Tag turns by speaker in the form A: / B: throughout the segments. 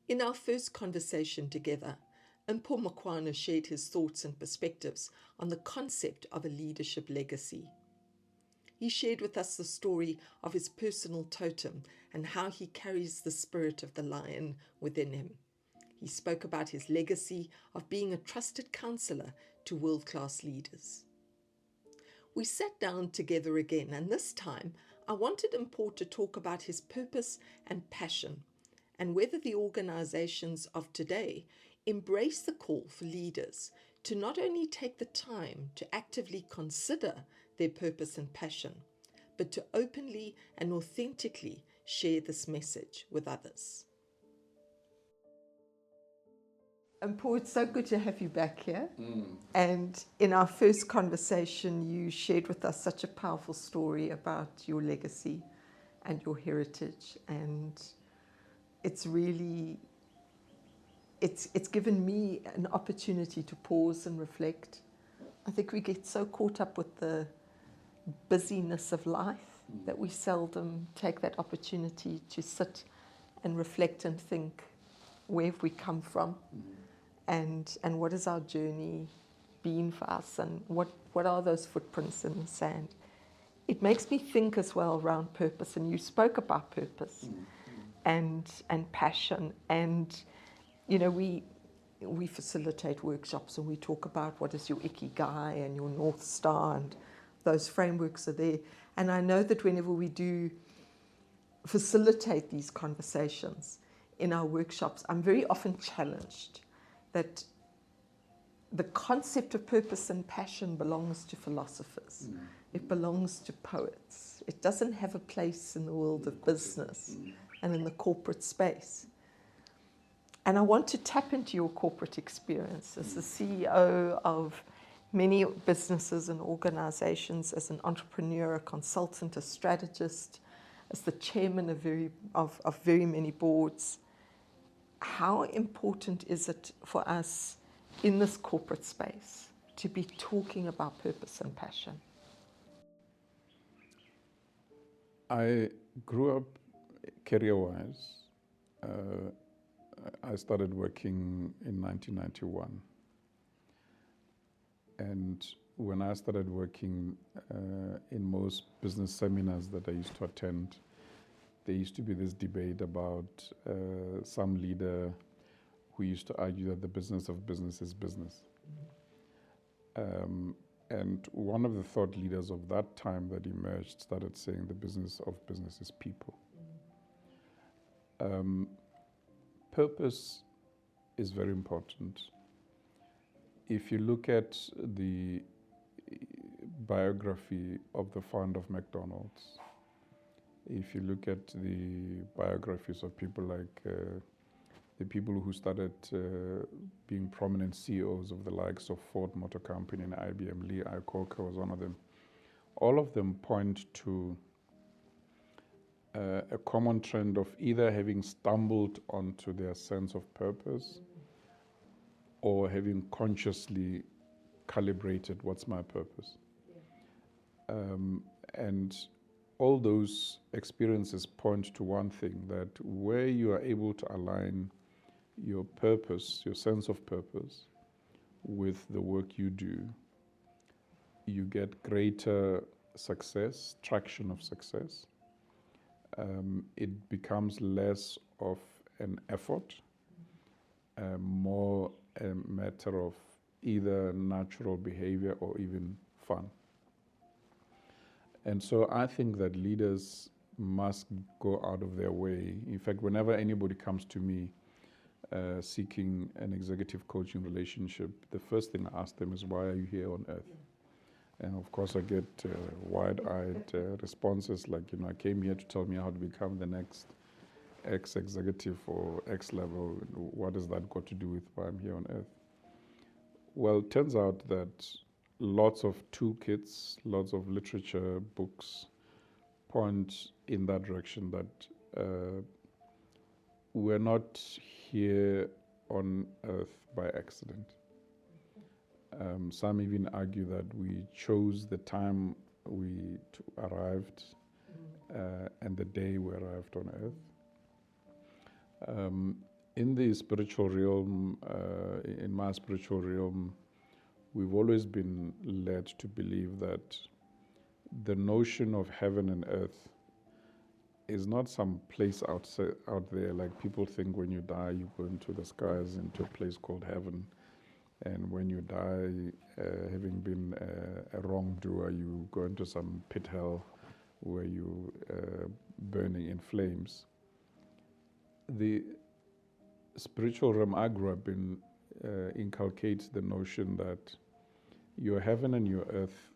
A: In our first conversation together, Mpho Makwana shared his thoughts and perspectives on the concept of a leadership legacy. He shared with us the story of his personal totem and how he carries the spirit of the lion within him. He spoke about his legacy of being a trusted counselor to world-class leaders. We sat down together again, and this time I wanted Mpho to talk about his purpose and passion, and whether the organizations of today embrace the call for leaders to not only take the time to actively consider their purpose and passion, but to openly and authentically share this message with others. Mpho, it's so good to have you back here. And in our first conversation, you shared with us such a powerful story about your legacy and your heritage. And it's really, it's given me an opportunity to pause and reflect. I think we get so caught up with the busyness of life that we seldom take that opportunity to sit and reflect and think, where have we come from? And what has our journey been for us, and what are those footprints in the sand? It makes me think as well around purpose, and you spoke about purpose and passion, and you know, we facilitate workshops and we talk about what is your ikigai and your North Star, and those frameworks are there. And I know that whenever we do facilitate these conversations in our workshops, I'm very often challenged that the concept of purpose and passion belongs to philosophers. It belongs to poets. It doesn't have a place in the world of business and in the corporate space. And I want to tap into your corporate experience as the CEO of many businesses and organizations, as an entrepreneur, a consultant, a strategist, as the chairman of very many boards. How important is it for us in this corporate space to be talking about purpose and passion?
B: I grew up career-wise. I started working in 1991. And when I started working in most business seminars that I used to attend, there used to be this debate about some leader who used to argue that the business of business is business. And one of the thought leaders of that time that emerged started saying the business of business is people. Purpose is very important. If you look at the biography of the founder of McDonald's, if you look at the biographies of people like the people who started being prominent CEOs of the likes of Ford Motor Company and IBM, Lee Iacocca was one of them. All of them point to a common trend of either having stumbled onto their sense of purpose or having consciously calibrated what's my purpose. And all those experiences point to one thing, that where you are able to align your purpose, your sense of purpose, with the work you do, you get greater success, traction of success. It becomes less of an effort, more a matter of either natural behavior or even fun. And so I think that leaders must go out of their way. In fact, whenever anybody comes to me seeking an executive coaching relationship, the first thing I ask them is, why are you here on earth? And of course I get wide-eyed responses like, I came here to tell me how to become the next X-executive or X-level. What has that got to do with why I'm here on earth? Well, it turns out that lots of toolkits, lots of literature, books point in that direction, that we're not here on earth by accident. Some even argue that we chose the time we arrived and the day we arrived on earth. In the spiritual realm, in my spiritual realm, we've always been led to believe that the notion of heaven and earth is not some place out there. Like people think when you die, you go into the skies, into a place called heaven. And when you die, having been a wrongdoer, you go into some pit hell where you burning in flames. The spiritual realm I grew up in inculcates the notion that your heaven and your earth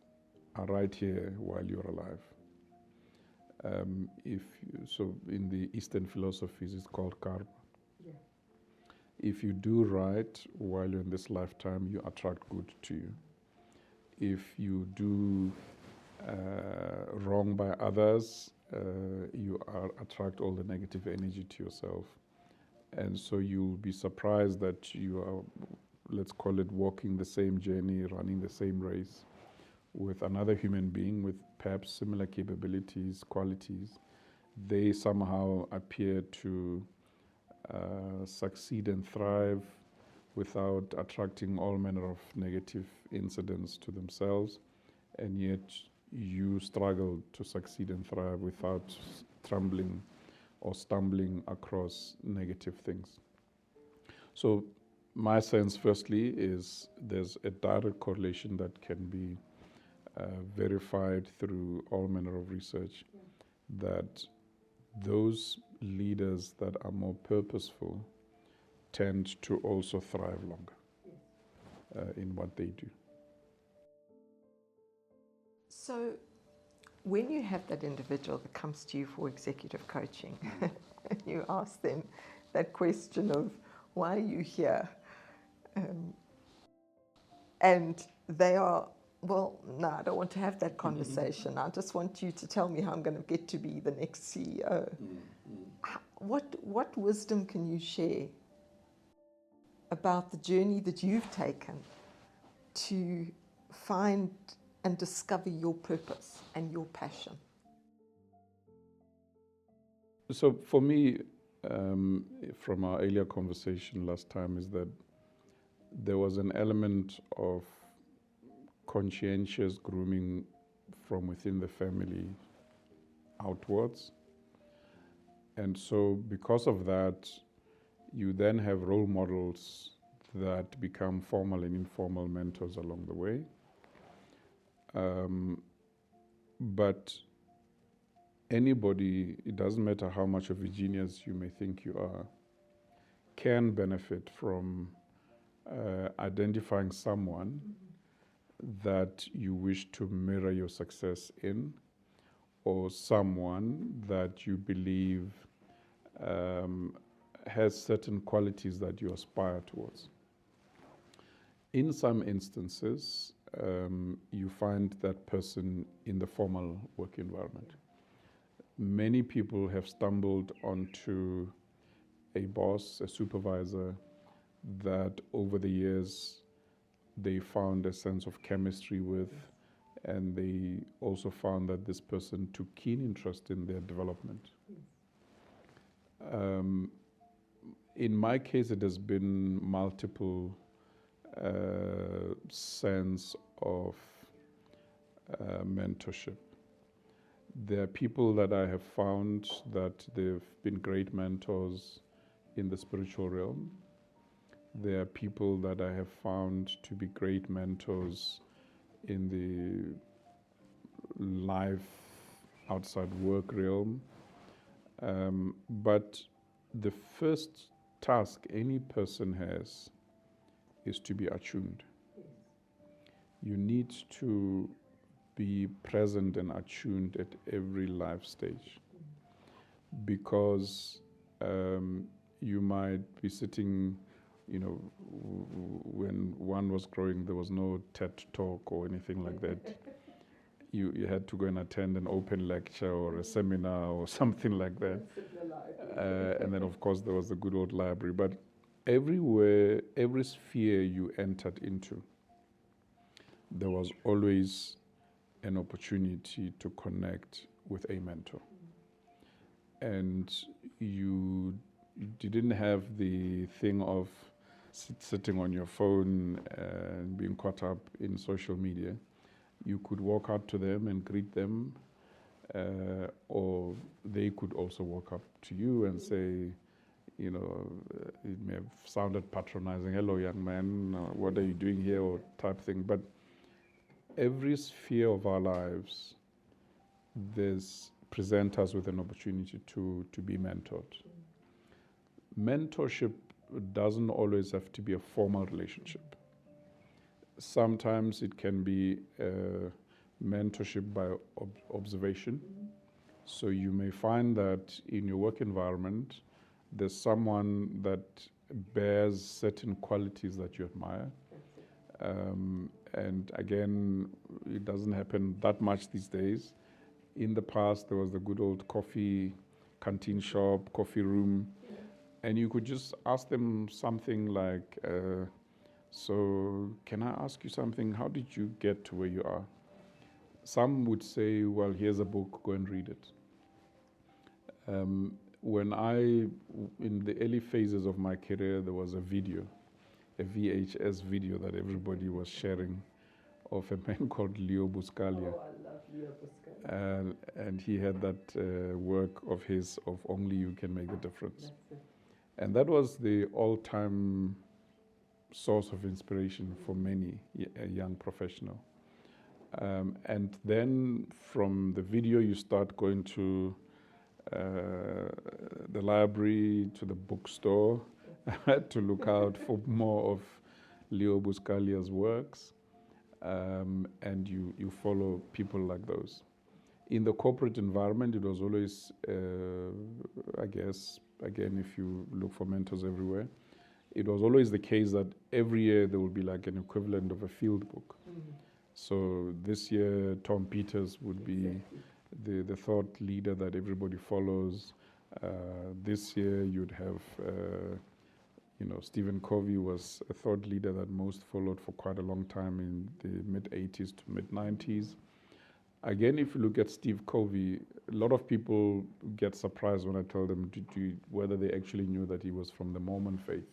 B: are right here while you're alive. So in the Eastern philosophies, it's called karma.
A: Yeah.
B: If you do right while you're in this lifetime, you attract good to you. If you do wrong by others, you attract all the negative energy to yourself. And so you'll be surprised that you are, let's call it, walking the same journey, running the same race with another human being with perhaps similar capabilities, qualities. They somehow appear to succeed and thrive without attracting all manner of negative incidents to themselves, and yet you struggle to succeed and thrive without trembling or stumbling across negative things. So my sense, firstly, is there's a direct correlation that can be verified through all manner of research, that those leaders that are more purposeful tend to also thrive longer in what they do.
A: So when you have that individual that comes to you for executive coaching, and you ask them that question of, why are you here? And they are, well, no, I don't want to have that conversation. I just want you to tell me how I'm going to get to be the next CEO. What wisdom can you share about the journey that you've taken to find and discover your purpose and your passion?
B: So for me, from our earlier conversation last time, is that there was an element of conscientious grooming from within the family outwards. And so because of that, you then have role models that become formal and informal mentors along the way. But anybody, it doesn't matter how much of a genius you may think you are, can benefit from identifying someone that you wish to mirror your success in, or someone that you believe has certain qualities that you aspire towards. In some instances, you find that person in the formal work environment. Many people have stumbled onto a boss, a supervisor, that over the years they found a sense of chemistry with, and they also found that this person took keen interest in their development. In my case, it has been multiple sense of mentorship. There are people that I have found that they've been great mentors in the spiritual realm. There are people that I have found to be great mentors in the life outside work realm. But the first task any person has is to be attuned. You need to be present and attuned at every life stage, because you might be sitting, when one was growing, there was no TED talk or anything like that. You had to go and attend an open lecture or a seminar or something like that. And then, of course, there was the good old library. But everywhere, every sphere you entered into, there was always an opportunity to connect with a mentor. And you you didn't have the thing of sitting on your phone and being caught up in social media. You could walk out to them and greet them, or they could also walk up to you and say, you know, it may have sounded patronizing, hello young man, what are you doing here, or type thing. But every sphere of our lives, present us with an opportunity to be mentored. Mentorship doesn't always have to be a formal relationship. Sometimes it can be mentorship by observation. So you may find that in your work environment, there's someone that bears certain qualities that you admire. And again, it doesn't happen that much these days. In the past, there was the good old coffee canteen shop, coffee room, and you could just ask them something like, so can I ask you something? How did you get to where you are? Some would say, well, here's a book, go and read it. In the early phases of my career, there was a video, a VHS video that everybody was sharing of a man called Mpho Makwana.
A: Oh, I love Mpho Makwana.
B: And he had that work of his, of Only You Can Make the Difference.
A: That's it.
B: And that was the all-time source of inspiration for many a young professional. And then from the video, you start going to the library, to the bookstore, to look out for more of Mpho Makwana's works, and you follow people like those. In the corporate environment, it was always, I guess, again, if you look for mentors everywhere, it was always the case that every year there would be like an equivalent of a field book.
A: Mm-hmm.
B: So this year, Tom Peters would be the thought leader that everybody follows. This year, you'd have, Stephen Covey was a thought leader that most followed for quite a long time in the mid-'80s to mid-'90s. Again, if you look at Steve Covey, a lot of people get surprised when I tell them whether they actually knew that he was from the Mormon faith.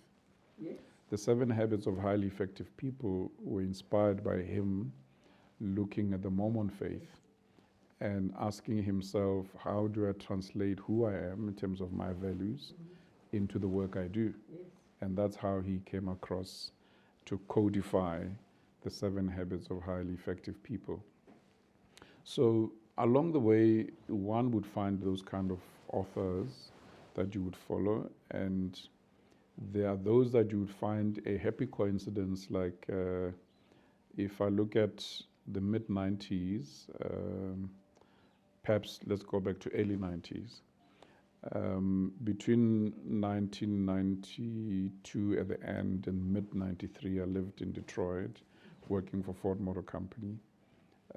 A: Yes.
B: The 7 Habits of Highly Effective People were inspired by him looking at the Mormon faith and asking himself, how do I translate who I am in terms of my values into the work I do?
A: Yes.
B: And that's how he came across to codify the 7 Habits of Highly Effective People. So along the way, one would find those kind of authors that you would follow, and there are those that you would find a happy coincidence, like if I look at the mid-'90s, perhaps let's go back to early 90s. Between 1992 at the end and mid-'93, I lived in Detroit, working for Ford Motor Company.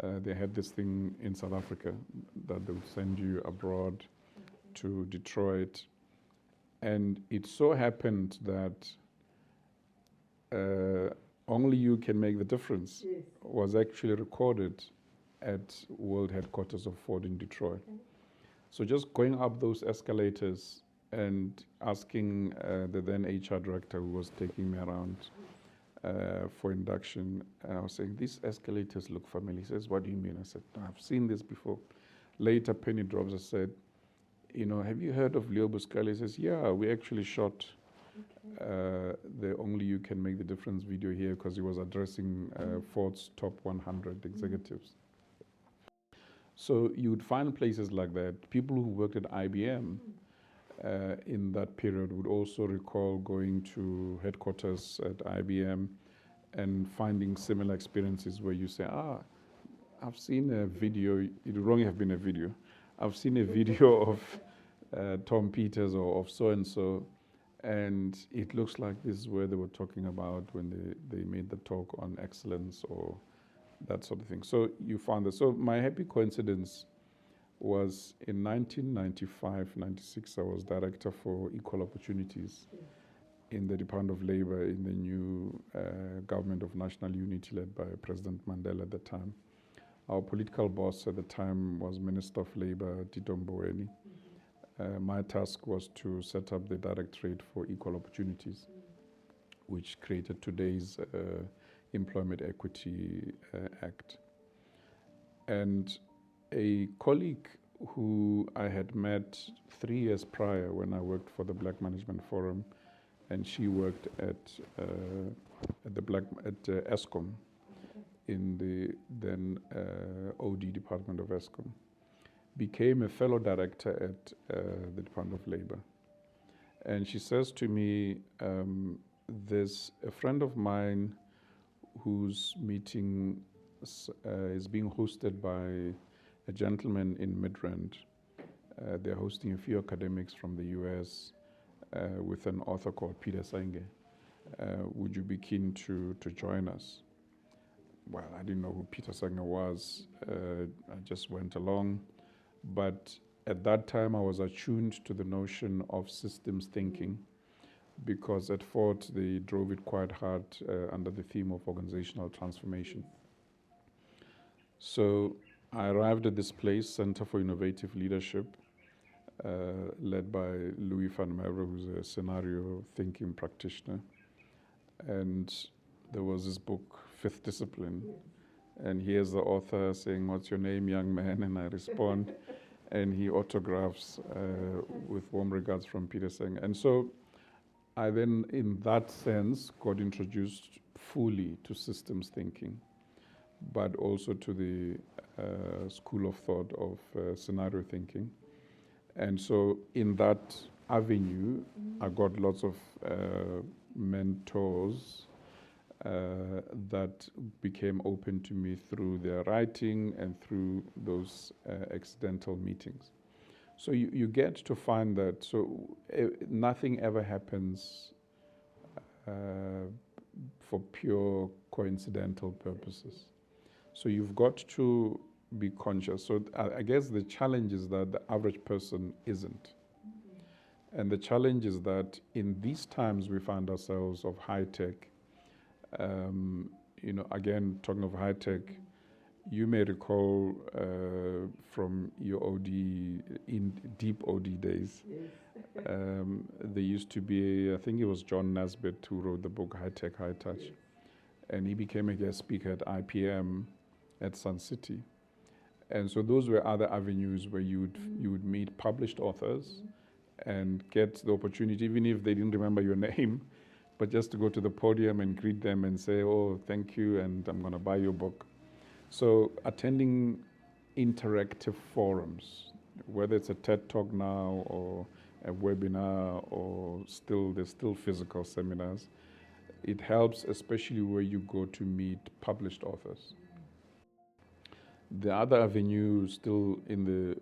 B: They had this thing in South Africa that they would send you abroad to Detroit. And it so happened that Only You Can Make the Difference was actually recorded at world headquarters of Ford in Detroit. Okay. So just going up those escalators and asking the then HR director who was taking me around for induction, and I was saying, these escalators look familiar. He says, what do you mean? I said, no, I've seen this before. Later, penny drops. I said, have you heard of Mpho Makwana? He says, yeah, we actually shot the Only You Can Make the Difference video here because he was addressing Ford's top 100 executives. So you would find places like that. People who worked at IBM in that period would also recall going to headquarters at IBM and finding similar experiences where you say, I've seen a video, it would only have been a video. I've seen a video of Tom Peters or of so-and-so, and it looks like this is where they were talking about when they made the talk on excellence or that sort of thing. So you found that. So my happy coincidence was in 1995-96, I was director for equal opportunities in the Department of Labor in the new government of national unity led by President Mandela at the time. Our political boss at the time was Minister of Labor, Tito Mboweni. my task was to set up the Directorate for Equal Opportunities, which created today's Employment Equity Act. And a colleague who I had met 3 years prior when I worked for the Black Management Forum, and she worked at ESCOM in the then OD department of ESCOM, became a fellow director at the Department of Labor. And she says to me, there's a friend of mine whose meeting is being hosted by a gentleman in Midrand. They're hosting a few academics from the US with an author called Peter Senge. Would you be keen to join us? Well, I didn't know who Peter Senge was. I just went along. But at that time, I was attuned to the notion of systems thinking, because at Ford, they drove it quite hard under the theme of organizational transformation. So I arrived at this place, Center for Innovative Leadership, led by Louis van Merwe, who's a scenario thinking practitioner. And there was this book, Fifth Discipline. And here's the author saying, "What's your name, young man?" And I respond. And he autographs with warm regards from Peter Senge. And so I then, in that sense, got introduced fully to systems thinking, but also to the school of thought of scenario thinking. And so in that avenue, I got lots of mentors that became open to me through their writing and through those accidental meetings. So you get to find that, nothing ever happens for pure coincidental purposes. So you've got to be conscious. So I guess the challenge is that the average person isn't. And the challenge is that in these times we find ourselves of high tech, again, talking of high tech, you may recall from your OD, in deep OD days,
A: Yes.
B: there used to be, I think it was John Nesbitt who wrote the book High Tech, High Touch.
A: Yes.
B: And he became a guest speaker at IPM at Sun City. And so those were other avenues where you would meet published authors and get the opportunity, even if they didn't remember your name, but just to go to the podium and greet them and say, "Oh, thank you, and I'm going to buy your book." So attending interactive forums, whether it's a TED Talk now or a webinar or there's still physical seminars, it helps, especially where you go to meet published authors. The other avenue, still in the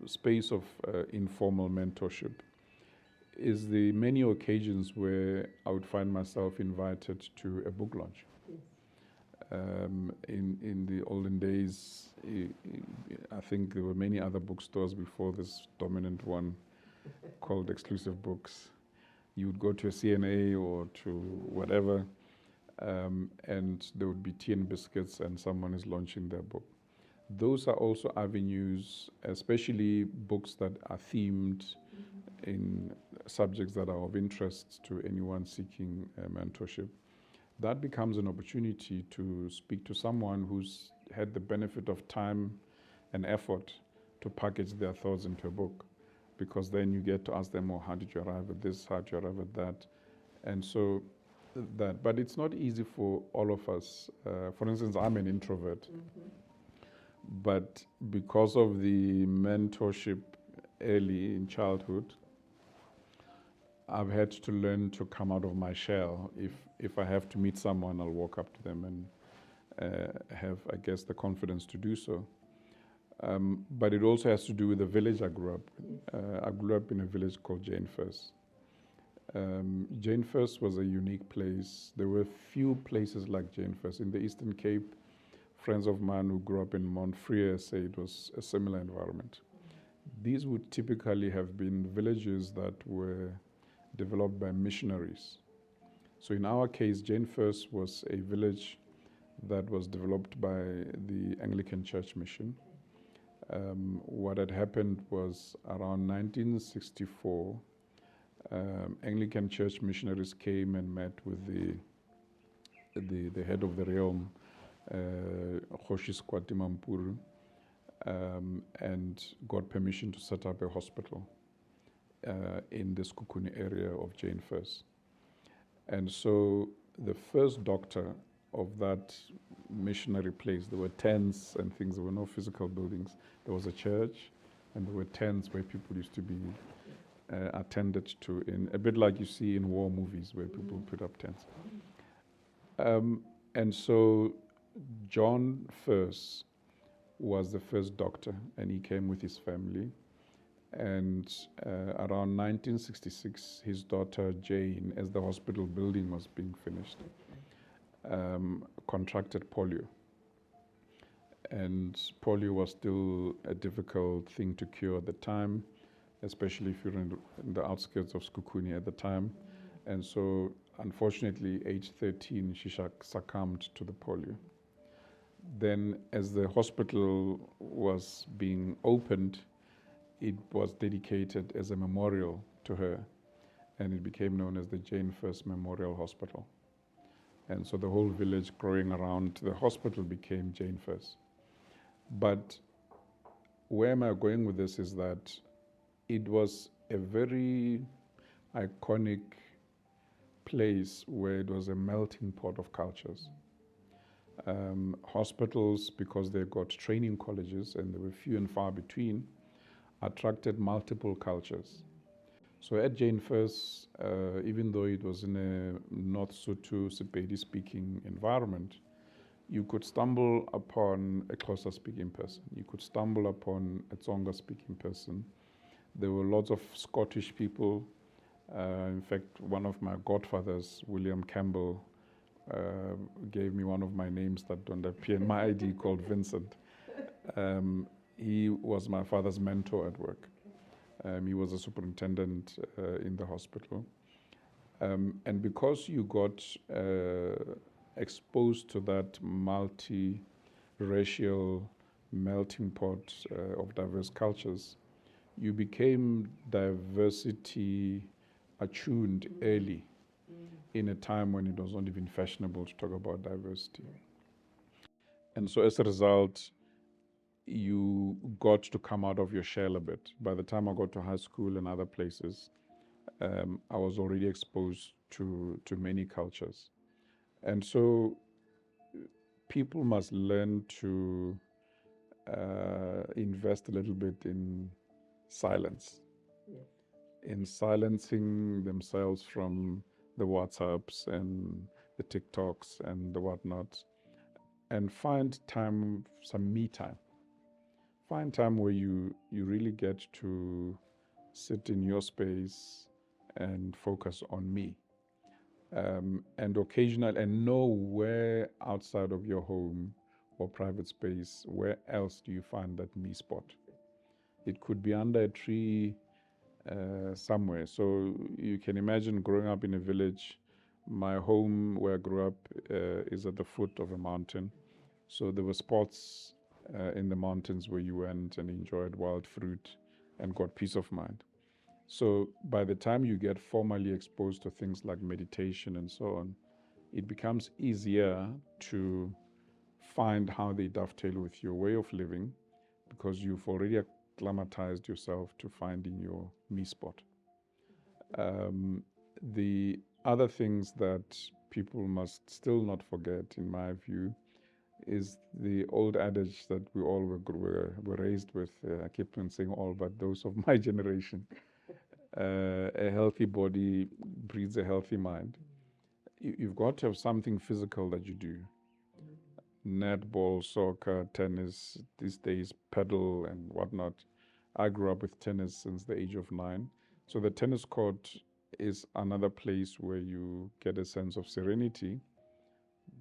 B: space of informal mentorship, is the many occasions where I would find myself invited to a book launch.
A: Yes.
B: In the olden days, I think there were many other bookstores before this dominant one called Exclusive Books. You would go to a CNA or to whatever, and there would be tea and biscuits and someone is launching their book. Those are also avenues, especially books that are themed in subjects that are of interest to anyone seeking mentorship. That becomes an opportunity to speak to someone who's had the benefit of time and effort to package their thoughts into a book, because then you get to ask them, "Oh, how did you arrive at this? How did you arrive at that?" And so that, but it's not easy for all of us. For instance, I'm an introvert, but because of the mentorship early in childhood, I've had to learn to come out of my shell. If I have to meet someone, I'll walk up to them and have, I guess, the confidence to do so. But it also has to do with the village I grew up in. I grew up in a village called Jane First. Jane First was a unique place. There were few places like Jane First. In the Eastern Cape, friends of mine who grew up in Montfrere say it was a similar environment. These would typically have been villages that were developed by missionaries. So in our case, Jane First was a village that was developed by the Anglican Church Mission. What had happened was around 1964, Anglican Church missionaries came and met with the head of the realm, Kgoshi Squati Mampuru, and got permission to set up a hospital in the Sekhukhune area of Jane First. And so the first doctor of that missionary place, there were tents and things, there were no physical buildings. There was a church and there were tents where people used to be attended to, in a bit like you see in war movies where people put up tents. And so John First was the first doctor, and he came with his family. And around 1966, his daughter Jane, as the hospital building was being finished, contracted polio. And polio was still a difficult thing to cure at the time, especially if you're in the outskirts of Sekhukhune at the time. And so, unfortunately, age 13, she succumbed to the polio. Then, as the hospital was being opened, it was dedicated as a memorial to her, and it became known as the Jane First Memorial Hospital. And so the whole village growing around the hospital became Jane First. But where am I going with this is that it was a very iconic place where it was a melting pot of cultures. Hospitals, because they got training colleges and they were few and far between, attracted multiple cultures. So at Jane First, even though it was in a North Sotho, Sepedi speaking environment, you could stumble upon a Xhosa speaking person. You could stumble upon a Tsonga speaking person. There were lots of Scottish people. In fact, one of my godfathers, William Campbell, gave me one of my names that don't appear in my ID called Vincent. He was my father's mentor at work. He was a superintendent in the hospital. And because you got exposed to that multi-racial melting pot of diverse cultures, you became diversity attuned early in a time when it was not even fashionable to talk about diversity. And so as a result, you got to come out of your shell a bit. By the time I got to high school and other places, I was already exposed to many cultures. And so people must learn to invest a little bit in silence, in silencing themselves from the WhatsApps and the TikToks and the whatnot, and find time, some me time. Find time where you really get to sit in your space and focus on me. And occasionally, and know where outside of your home or private space, where else do you find that me spot? It could be under a tree somewhere. So you can imagine growing up in a village. My home where I grew up is at the foot of a mountain. So there were spots in the mountains where you went and enjoyed wild fruit and got peace of mind. So by the time you get formally exposed to things like meditation and so on, it becomes easier to find how they dovetail with your way of living, because you've already acclimatized yourself to finding your me spot. The other things that people must still not forget, in my view, is the old adage that we all were raised with. I keep on saying all, but those of my generation. A healthy body breeds a healthy mind. You've got to have something physical that you do. Netball, soccer, tennis, these days paddle and whatnot. I grew up with tennis since the age of 9. So the tennis court is another place where you get a sense of serenity.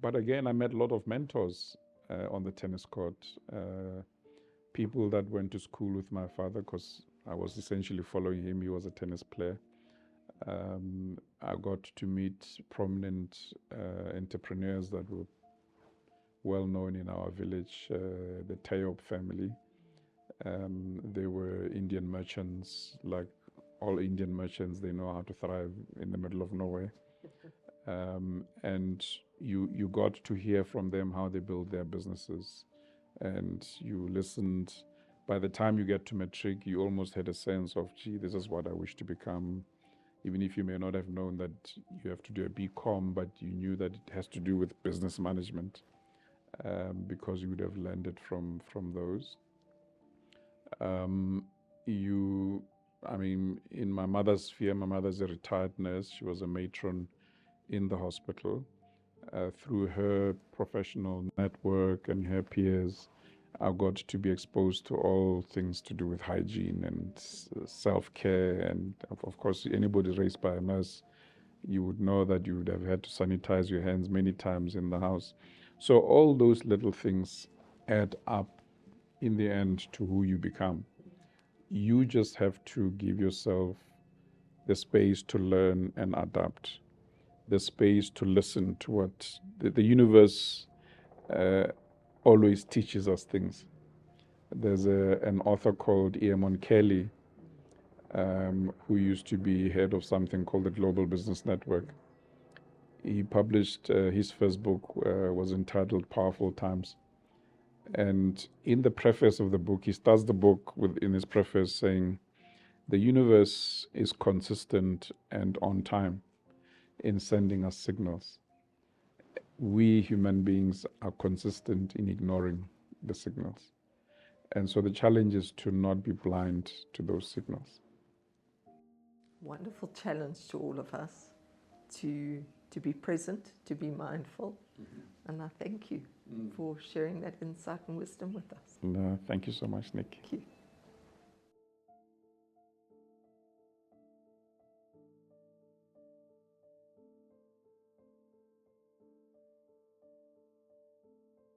B: But again, I met a lot of mentors on the tennis court. People that went to school with my father, because I was essentially following him. He was a tennis player. I got to meet prominent entrepreneurs that were well known in our village, the Tayop family. They were Indian merchants, like all Indian merchants. They know how to thrive in the middle of nowhere. And you got to hear from them how they build their businesses, and you listened. By the time you get to matric, you almost had a sense of, gee, this is what I wish to become, even if you may not have known that you have to do a BCom, but you knew that it has to do with business management, because you would have learned it from those. In my mother's sphere, my mother's a retired nurse. She was a matron in the hospital. Through her professional network and her peers, I got to be exposed to all things to do with hygiene and self-care. And of course, anybody raised by a nurse, you would know that you would have had to sanitize your hands many times in the house. So all those little things add up in the end to who you become. You just have to give yourself the space to learn and adapt, the space to listen to what the universe always teaches us things. There's an author called Mpho Makwana, who used to be head of something called the Global Business Network. He published his first book, was entitled Powerful Times. And in the preface of the book, he starts the book in his preface saying, the universe is consistent and on time in sending us signals. We human beings are consistent in ignoring the signals. And so the challenge is to not be blind to those signals.
A: Wonderful challenge to all of us to be present, to be mindful. And I thank you for sharing that insight and wisdom with us.
B: No, thank you so much, Nick.
A: Thank you.